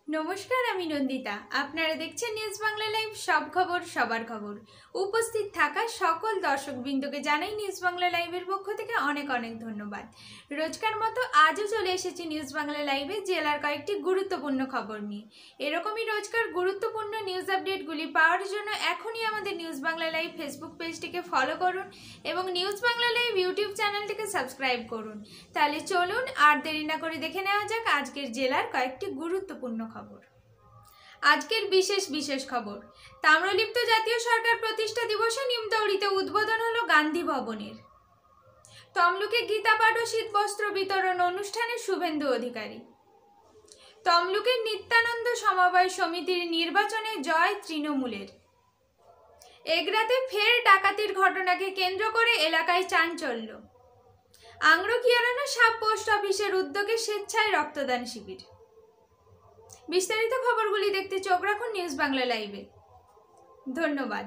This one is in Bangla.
নমস্কার, আমি নন্দিতা। আপনারা দেখছেন নিউজ বাংলা লাইভ, সব খবর সবার খবর। উপস্থিত থাকা সকল দর্শকবৃন্দকে জানাই নিউজ বাংলা লাইভের পক্ষ থেকে অনেক অনেক ধন্যবাদ। রোজকার মতো আজও চলে এসেছি নিউজ বাংলা লাইভে জেলার কয়েকটি গুরুত্বপূর্ণ খবর নিয়ে। এরকমই রোজকার গুরুত্বপূর্ণ নিউজ আপডেটগুলি পাওয়ার জন্য এখনই আমাদের নিউজ বাংলা লাইভ ফেসবুক পেজটিকে ফলো করুন এবং নিউজ বাংলা লাইভ ইউটিউব চ্যানেলটিকে সাবস্ক্রাইব করুন। তাহলে চলুন আর দেরি না করে দেখে নেওয়া যাক আজকের জেলার কয়েকটি গুরুত্বপূর্ণ খবর। আজকের বিশেষ খবর, তাম্রলিপ্ত জাতীয় সরকার প্রতিষ্ঠা দিবসে নিমতৌড়িতে উদ্বোধন হলো গান্ধী ভবনের। তমলুকে গীতা পাঠ ও শীতবস্ত্র বিতরণ অনুষ্ঠানে শুভেন্দু অধিকারী। তমলুকের নিত্যানন্দ সমবায় সমিতির নির্বাচনে জয় তৃণমূলের। এগরাতে ফের ডাকাতির ঘটনাকে কেন্দ্র করে এলাকায় চাঞ্চল্য। আংরকিয়ারানা সাব পোস্ট অফিসের উদ্যোগে স্বেচ্ছায় রক্তদান শিবির। বিস্তারিত খবরগুলি দেখতে চোখ রাখুন নিউজ বাংলা লাইভে। ধন্যবাদ।